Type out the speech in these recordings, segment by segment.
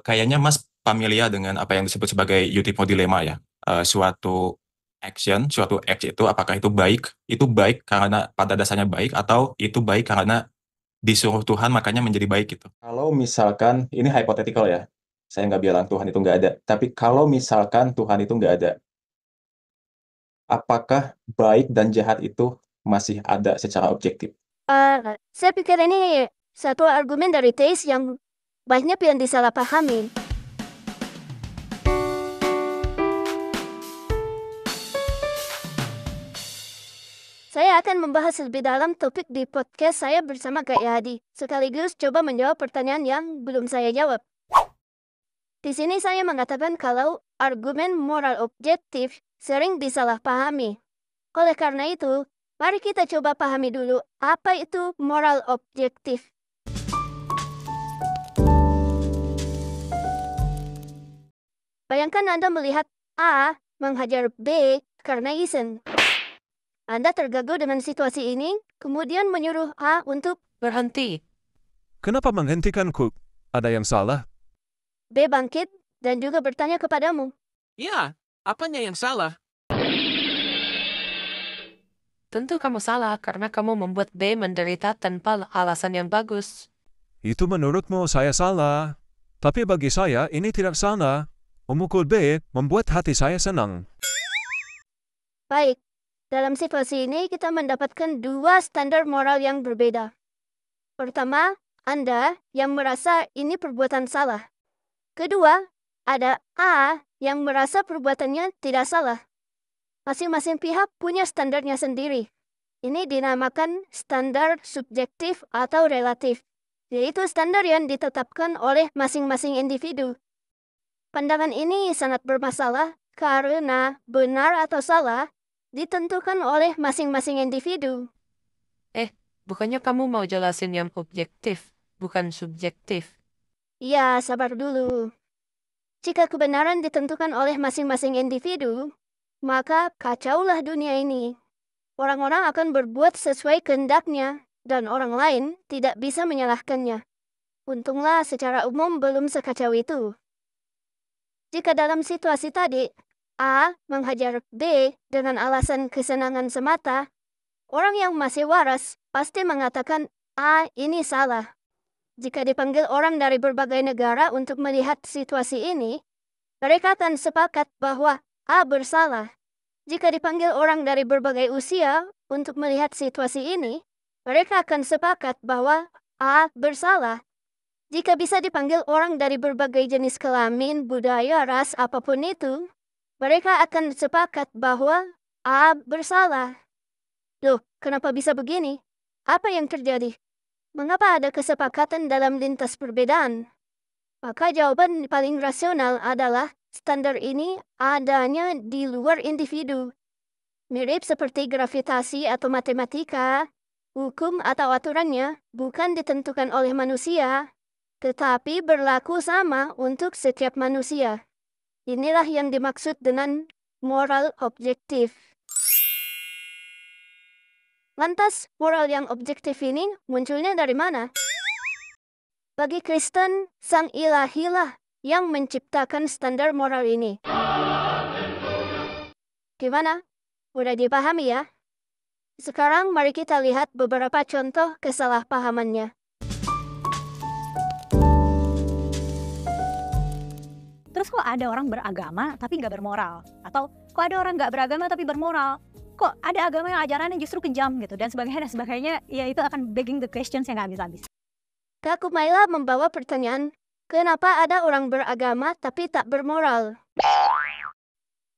Kayaknya Mas familiar dengan apa yang disebut sebagai Euthyphro Dilemma ya. Suatu action, suatu act itu apakah itu baik karena pada dasarnya baik atau itu baik karena disuruh Tuhan makanya menjadi baik gitu. Kalau misalkan, ini hypothetical ya, saya nggak bilang Tuhan itu nggak ada, tapi kalau misalkan Tuhan itu nggak ada, apakah baik dan jahat itu masih ada secara objektif? Saya pikir ini satu argumen dari teis yang banyak yang disalahpahami. Saya akan membahas lebih dalam topik di podcast saya bersama Kak Yadi, sekaligus coba menjawab pertanyaan yang belum saya jawab. Di sini saya mengatakan kalau argumen moral objektif sering disalahpahami. Oleh karena itu, mari kita coba pahami dulu apa itu moral objektif. Bayangkan Anda melihat A menghajar B karena izin. Anda terganggu dengan situasi ini, kemudian menyuruh A untuk Berhenti. Kenapa menghentikanku? Ada yang salah? B bangkit dan juga bertanya kepadamu. Ya, apanya yang salah? Tentu kamu salah karena kamu membuat B menderita tanpa alasan yang bagus. Itu menurutmu saya salah. Tapi bagi saya ini tidak salah. Memukul B membuat hati saya senang. Baik, dalam situasi ini kita mendapatkan dua standar moral yang berbeda. Pertama, Anda yang merasa ini perbuatan salah. Kedua, ada A yang merasa perbuatannya tidak salah. Masing-masing pihak punya standarnya sendiri. Ini dinamakan standar subjektif atau relatif, yaitu standar yang ditetapkan oleh masing-masing individu. Pandangan ini sangat bermasalah karena benar atau salah ditentukan oleh masing-masing individu. Bukannya kamu mau jelasin yang objektif, bukan subjektif. Ya, sabar dulu. Jika kebenaran ditentukan oleh masing-masing individu, maka kacaulah dunia ini. Orang-orang akan berbuat sesuai kehendaknya, dan orang lain tidak bisa menyalahkannya. Untunglah secara umum belum sekacau itu. Jika dalam situasi tadi, A menghajar B dengan alasan kesenangan semata, orang yang masih waras pasti mengatakan A ini salah. Jika dipanggil orang dari berbagai negara untuk melihat situasi ini, mereka akan sepakat bahwa A bersalah. Jika dipanggil orang dari berbagai usia untuk melihat situasi ini, mereka akan sepakat bahwa A bersalah. Jika bisa dipanggil orang dari berbagai jenis kelamin, budaya, ras, apapun itu, mereka akan sepakat bahwa A bersalah. Loh, kenapa bisa begini? Apa yang terjadi? Mengapa ada kesepakatan dalam lintas perbedaan? Maka jawaban paling rasional adalah standar ini adanya di luar individu. Mirip seperti gravitasi atau matematika, hukum atau aturannya bukan ditentukan oleh manusia, tetapi berlaku sama untuk setiap manusia. Inilah yang dimaksud dengan moral objektif. Lantas, moral yang objektif ini munculnya dari mana? Bagi Kristen, Sang Ilahilah yang menciptakan standar moral ini. Gimana? Udah dipahami ya? Sekarang mari kita lihat beberapa contoh kesalahpahamannya. Terus kok ada orang beragama tapi nggak bermoral? Atau kok ada orang nggak beragama tapi bermoral? Kok ada agama yang ajarannya justru kejam gitu dan sebagainya, ya itu akan begging the questions yang nggak habis-habis. Kak Kumaila membawa pertanyaan, kenapa ada orang beragama tapi tak bermoral?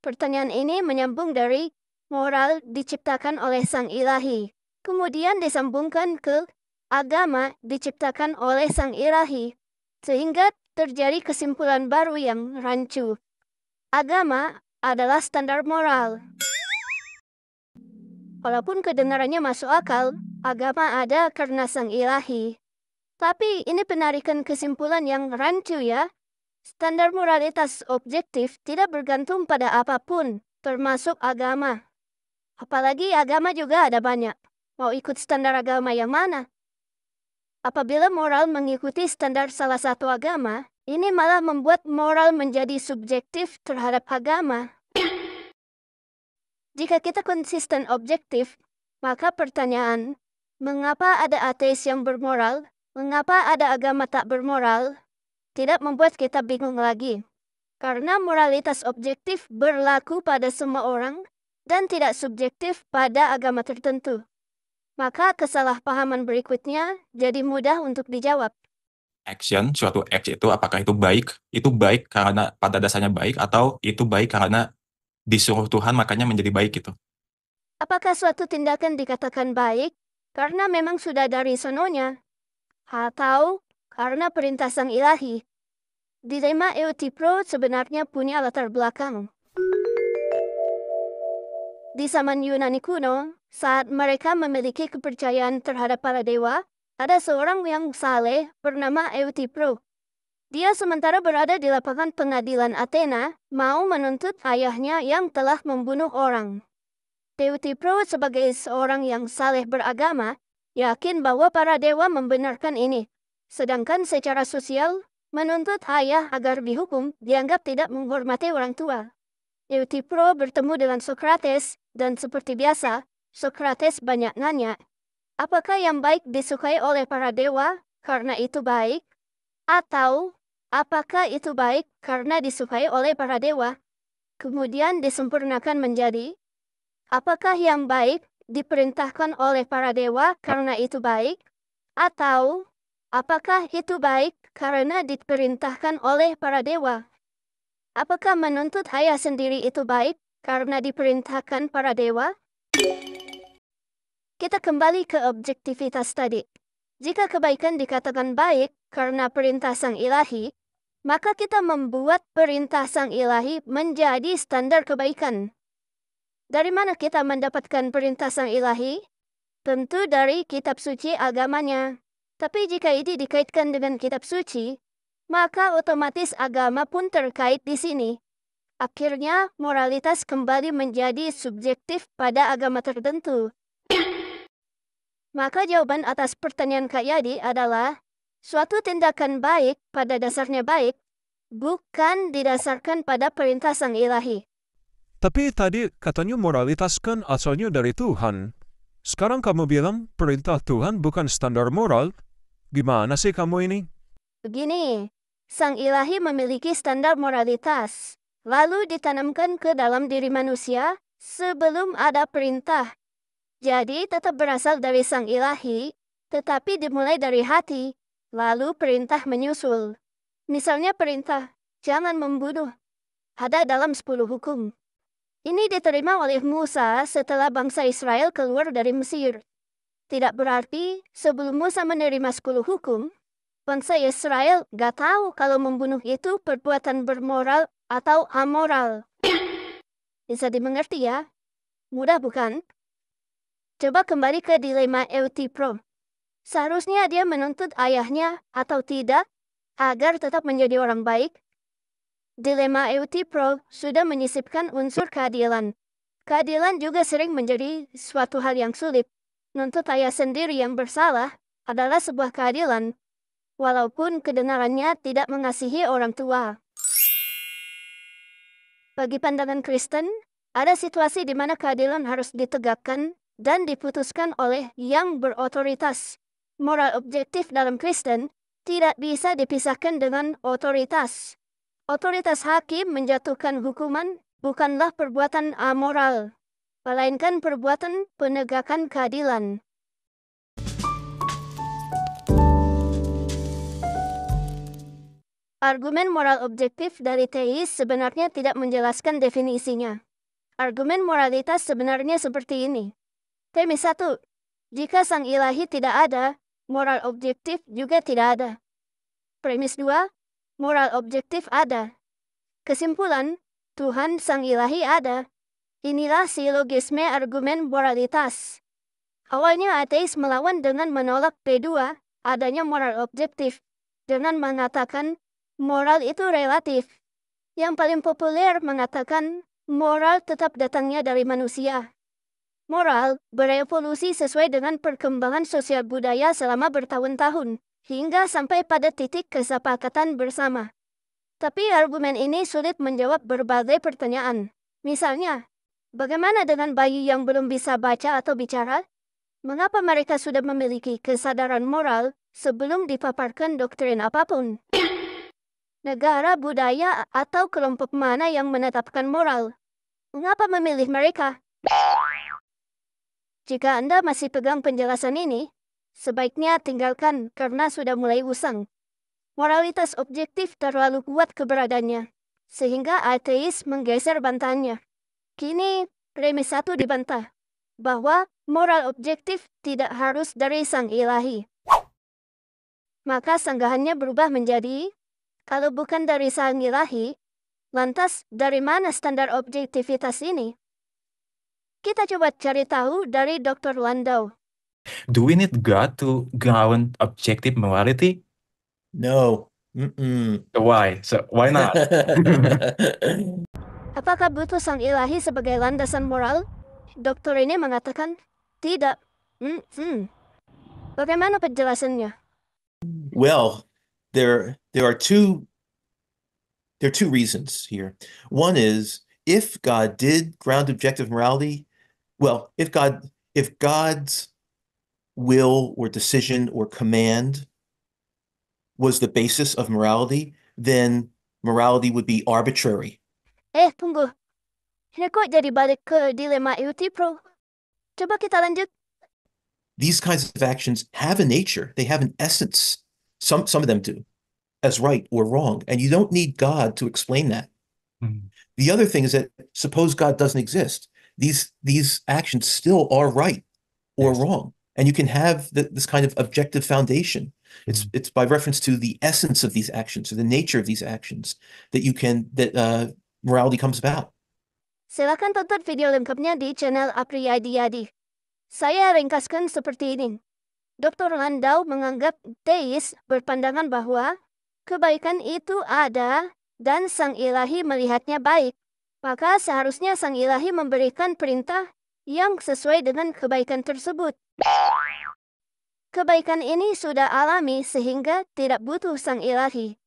Pertanyaan ini menyambung dari moral diciptakan oleh Sang Ilahi, kemudian disambungkan ke agama diciptakan oleh Sang Ilahi, sehingga terjadi kesimpulan baru yang rancu. Agama adalah standar moral. Walaupun kedengarannya masuk akal, agama ada karena Sang Ilahi. Tapi ini penarikan kesimpulan yang rancu ya. Standar moralitas objektif tidak bergantung pada apapun, termasuk agama. Apalagi agama juga ada banyak. Mau ikut standar agama yang mana? Apabila moral mengikuti standar salah satu agama, Ini malah membuat moral menjadi subjektif terhadap agama. Jika kita konsisten objektif, maka pertanyaan, mengapa ada ateis yang bermoral, mengapa ada agama tak bermoral, tidak membuat kita bingung lagi. Karena moralitas objektif berlaku pada semua orang dan tidak subjektif pada agama tertentu. Maka kesalahpahaman berikutnya jadi mudah untuk dijawab. Suatu action itu apakah itu baik karena pada dasarnya baik, atau itu baik karena disuruh Tuhan makanya menjadi baik gitu. Apakah suatu tindakan dikatakan baik karena memang sudah dari sononya, atau karena perintah sang ilahi? Dilema Euthyphro sebenarnya punya latar belakang. Di zaman Yunani kuno, saat mereka memiliki kepercayaan terhadap para dewa, ada seorang yang saleh bernama Euthyphro. Dia sementara berada di lapangan pengadilan Athena, mau menuntut ayahnya yang telah membunuh orang. Euthyphro sebagai seorang yang saleh beragama, yakin bahwa para dewa membenarkan ini. Sedangkan secara sosial, menuntut ayah agar dihukum dianggap tidak menghormati orang tua. Euthyphro bertemu dengan Socrates, dan seperti biasa, Socrates banyak nanya, apakah yang baik disukai oleh para dewa karena itu baik? Atau, apakah itu baik karena disukai oleh para dewa? Kemudian disempurnakan menjadi, apakah yang baik diperintahkan oleh para dewa karena itu baik? Atau, apakah itu baik karena diperintahkan oleh para dewa? Apakah menuntut ayah sendiri itu baik karena diperintahkan para dewa? Kita kembali ke objektivitas tadi. Jika kebaikan dikatakan baik karena perintah sang ilahi, maka kita membuat perintah sang ilahi menjadi standar kebaikan. Dari mana kita mendapatkan perintah sang ilahi? Tentu dari kitab suci agamanya. Tapi jika ini dikaitkan dengan kitab suci, maka otomatis agama pun terkait di sini. Akhirnya, moralitas kembali menjadi subjektif pada agama tertentu. Maka jawaban atas pertanyaan Kak Yadi adalah, suatu tindakan baik pada dasarnya baik, bukan didasarkan pada perintah sang ilahi. Tapi tadi katanya moralitas kan asalnya dari Tuhan. Sekarang kamu bilang perintah Tuhan bukan standar moral. Gimana sih kamu ini? Begini, sang ilahi memiliki standar moralitas, lalu ditanamkan ke dalam diri manusia sebelum ada perintah. Jadi tetap berasal dari sang ilahi, tetapi dimulai dari hati, lalu perintah menyusul. Misalnya perintah, jangan membunuh. Ada dalam 10 hukum. Ini diterima oleh Musa setelah bangsa Israel keluar dari Mesir. Tidak berarti sebelum Musa menerima 10 hukum, bangsa Israel gak tahu kalau membunuh itu perbuatan bermoral atau amoral. Bisa dimengerti ya? Mudah bukan? Coba kembali ke dilema Euthyphro. Seharusnya dia menuntut ayahnya atau tidak agar tetap menjadi orang baik. Dilema Euthyphro sudah menyisipkan unsur keadilan. Keadilan juga sering menjadi suatu hal yang sulit. Nuntut ayah sendiri yang bersalah adalah sebuah keadilan, walaupun kedengarannya tidak mengasihi orang tua. Bagi pandangan Kristen, ada situasi di mana keadilan harus ditegakkan dan diputuskan oleh yang berotoritas. Moral objektif dalam Kristen tidak bisa dipisahkan dengan otoritas. Otoritas hakim menjatuhkan hukuman bukanlah perbuatan amoral, melainkan perbuatan penegakan keadilan. Argumen moral objektif dari teis sebenarnya tidak menjelaskan definisinya. Argumen moralitas sebenarnya seperti ini. Premis 1. Jika sang ilahi tidak ada, moral objektif juga tidak ada. Premis 2. Moral objektif ada. Kesimpulan, Tuhan sang ilahi ada. Inilah silogisme argumen moralitas. Awalnya ateis melawan dengan menolak P2, adanya moral objektif, dengan mengatakan moral itu relatif. Yang paling populer mengatakan moral tetap datangnya dari manusia. Moral berevolusi sesuai dengan perkembangan sosial budaya selama bertahun-tahun. hingga sampai pada titik kesepakatan bersama. Tapi argumen ini sulit menjawab berbagai pertanyaan. Misalnya, bagaimana dengan bayi yang belum bisa baca atau bicara? Mengapa mereka sudah memiliki kesadaran moral sebelum dipaparkan doktrin apapun? Negara, budaya, atau kelompok mana yang menetapkan moral? Mengapa memilih mereka? Jika Anda masih pegang penjelasan ini, sebaiknya tinggalkan karena sudah mulai usang. Moralitas objektif terlalu kuat keberadaannya, sehingga ateis menggeser bantahannya. Kini, premis satu dibantah, bahwa moral objektif tidak harus dari sang ilahi. Maka sanggahannya berubah menjadi, kalau bukan dari sang ilahi, lantas dari mana standar objektivitas ini? Kita coba cari tahu dari Dr. Landau. Do we need God to ground objective morality? No. Mm-mm. Why? So why not? Apakah butuh sang ilahi sebagai landasan moral? Dokter ini mengatakan, tidak. Bagaimana penjelasannya? Well, there are two reasons here. One is if God did ground objective morality, well, if God's will or decision or command was the basis of morality, then morality would be arbitrary. Tunggu. Ini kok jadi balik ke dilema Euthyphro? Coba kita lanjut. These kinds of actions have a nature. They have an essence. Some of them do, as right or wrong. And you don't need God to explain that. The other thing is that suppose God doesn't exist. These actions still are right or wrong. And you can have this kind of objective foundation. It's by reference to the essence of these actions or the nature of these actions that morality comes about. Silakan tonton video lengkapnya di channel Apriyadi. Saya ringkaskan seperti ini. Dr. Landau menganggap teis berpandangan bahwa kebaikan itu ada dan sang ilahi melihatnya baik. Maka seharusnya sang ilahi memberikan perintah yang sesuai dengan kebaikan tersebut. Kebaikan ini sudah alami sehingga tidak butuh sang ilahi.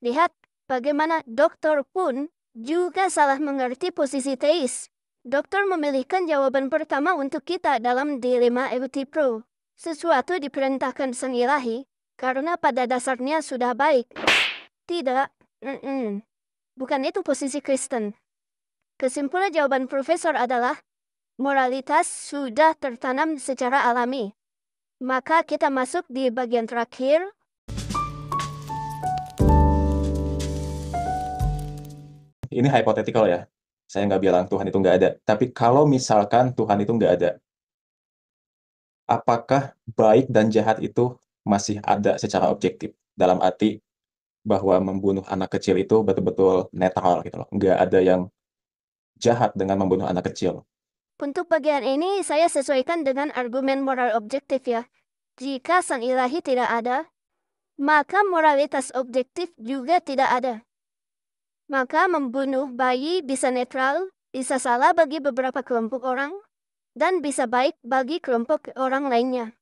Lihat bagaimana dokter pun juga salah mengerti posisi teis. Dokter memilihkan jawaban pertama untuk kita dalam dilema Euthyphro. Sesuatu diperintahkan sang ilahi karena pada dasarnya sudah baik. Tidak. Bukan itu posisi Kristen. Kesimpulan jawaban profesor adalah, moralitas sudah tertanam secara alami. Maka kita masuk di bagian terakhir. Ini hypothetical ya. Saya nggak bilang Tuhan itu nggak ada. Tapi kalau misalkan Tuhan itu nggak ada, apakah baik dan jahat itu masih ada secara objektif? Dalam arti bahwa membunuh anak kecil itu betul-betul netral gitu loh. Nggak ada yang jahat dengan membunuh anak kecil. Untuk bagian ini saya sesuaikan dengan argumen moral objektif ya. Jika sang ilahi tidak ada, maka moralitas objektif juga tidak ada. Maka membunuh bayi bisa netral, bisa salah bagi beberapa kelompok orang, dan bisa baik bagi kelompok orang lainnya.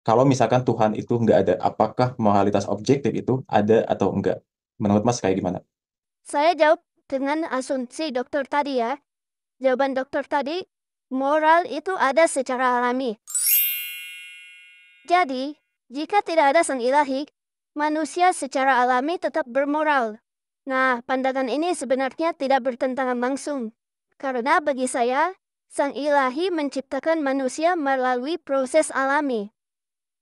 Kalau misalkan Tuhan itu nggak ada, apakah moralitas objektif itu ada atau enggak? Menurut Mas kayak gimana? Saya jawab dengan asumsi dokter tadi ya. Jawaban dokter tadi, moral itu ada secara alami. Jadi, jika tidak ada sang ilahi, manusia secara alami tetap bermoral. Nah, pandangan ini sebenarnya tidak bertentangan langsung. Karena bagi saya, sang ilahi menciptakan manusia melalui proses alami.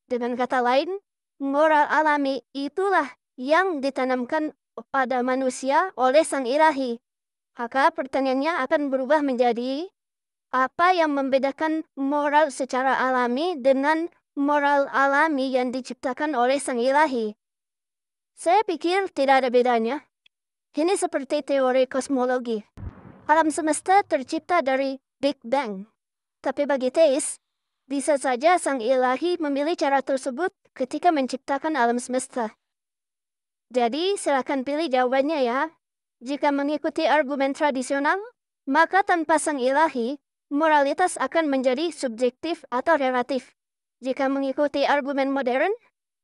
Dengan kata lain, moral alami itulah yang ditanamkan pada manusia oleh sang ilahi. Maka pertanyaannya akan berubah menjadi, apa yang membedakan moral secara alami dengan moral alami yang diciptakan oleh sang ilahi? Saya pikir tidak ada bedanya. Ini seperti teori kosmologi. Alam semesta tercipta dari Big Bang. Tapi bagi teis, bisa saja sang ilahi memilih cara tersebut ketika menciptakan alam semesta. Jadi silakan pilih jawabannya ya. Jika mengikuti argumen tradisional, maka tanpa sang ilahi, moralitas akan menjadi subjektif atau relatif. Jika mengikuti argumen modern,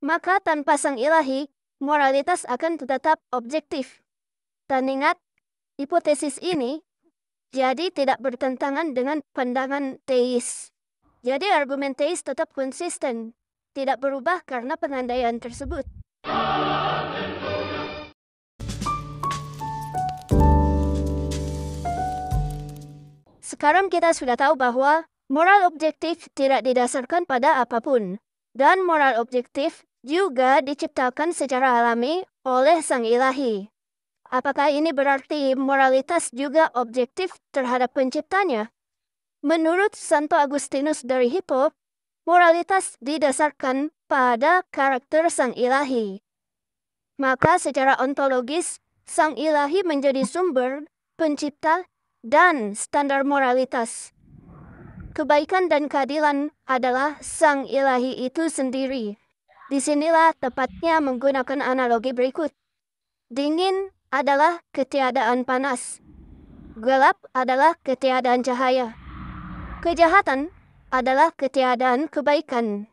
maka tanpa sang ilahi, moralitas akan tetap objektif. Dan ingat, hipotesis ini jadi tidak bertentangan dengan pandangan teis. Jadi argumen teis tetap konsisten, tidak berubah karena pengandaian tersebut. Sekarang kita sudah tahu bahwa moral objektif tidak didasarkan pada apapun. Dan moral objektif juga diciptakan secara alami oleh sang ilahi. Apakah ini berarti moralitas juga objektif terhadap penciptanya? Menurut Santo Agustinus dari Hippo, moralitas didasarkan pada karakter sang ilahi. Maka secara ontologis, sang ilahi menjadi sumber, pencipta, dan standar moralitas. Kebaikan dan keadilan adalah sang ilahi itu sendiri. Disinilah tepatnya menggunakan analogi berikut. Dingin adalah ketiadaan panas. Gelap adalah ketiadaan cahaya. Kejahatan adalah ketiadaan kebaikan.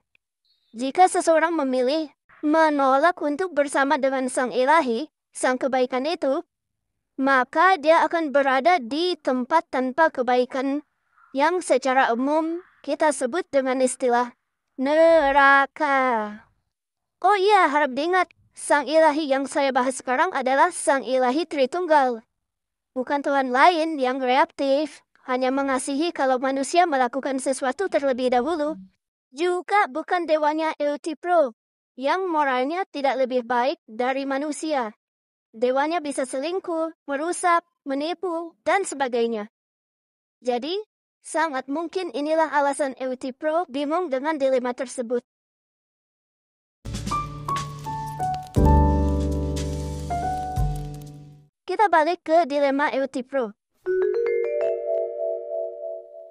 Jika seseorang memilih menolak untuk bersama dengan sang ilahi, sang kebaikan itu, maka dia akan berada di tempat tanpa kebaikan yang secara umum kita sebut dengan istilah neraka. Oh iya, harap diingat, sang ilahi yang saya bahas sekarang adalah sang ilahi Tritunggal. Bukan Tuhan lain yang reaktif, hanya mengasihi kalau manusia melakukan sesuatu terlebih dahulu. Juga bukan dewanya Euthyphro, yang moralnya tidak lebih baik dari manusia. Dewanya bisa selingkuh, merusak, menipu, dan sebagainya. Jadi, sangat mungkin inilah alasan Euthyphro bingung dengan dilema tersebut. Kita balik ke dilema Euthyphro.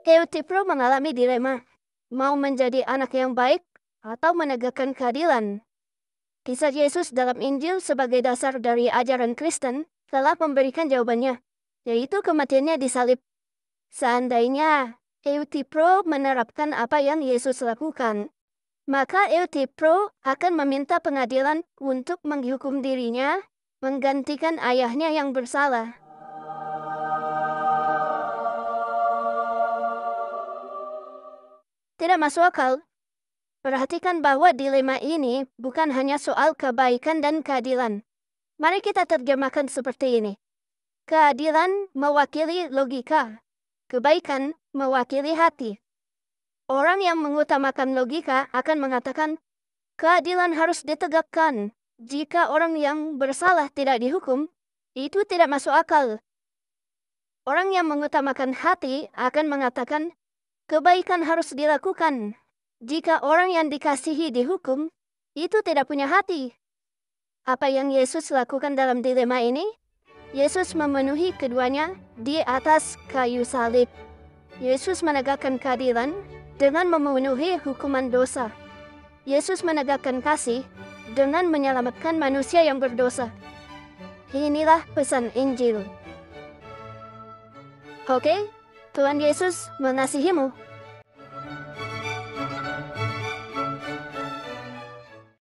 Euthyphro mengalami dilema, mau menjadi anak yang baik atau menegakkan keadilan. Kisah Yesus dalam Injil sebagai dasar dari ajaran Kristen telah memberikan jawabannya, yaitu kematiannya di salib. Seandainya Euthyphro menerapkan apa yang Yesus lakukan, maka Euthyphro akan meminta pengadilan untuk menghukum dirinya, menggantikan ayahnya yang bersalah. Tidak masuk akal. Perhatikan bahwa dilema ini bukan hanya soal kebaikan dan keadilan. Mari kita terjemahkan seperti ini. Keadilan mewakili logika. Kebaikan mewakili hati. Orang yang mengutamakan logika akan mengatakan, keadilan harus ditegakkan. Jika orang yang bersalah tidak dihukum, itu tidak masuk akal. Orang yang mengutamakan hati akan mengatakan, kebaikan harus dilakukan. Jika orang yang dikasihi dihukum, itu tidak punya hati. Apa yang Yesus lakukan dalam dilema ini? Yesus memenuhi keduanya di atas kayu salib. Yesus menegakkan keadilan dengan memenuhi hukuman dosa. Yesus menegakkan kasih dengan menyelamatkan manusia yang berdosa. Inilah pesan Injil. Oke, Tuhan Yesus mengasihimu.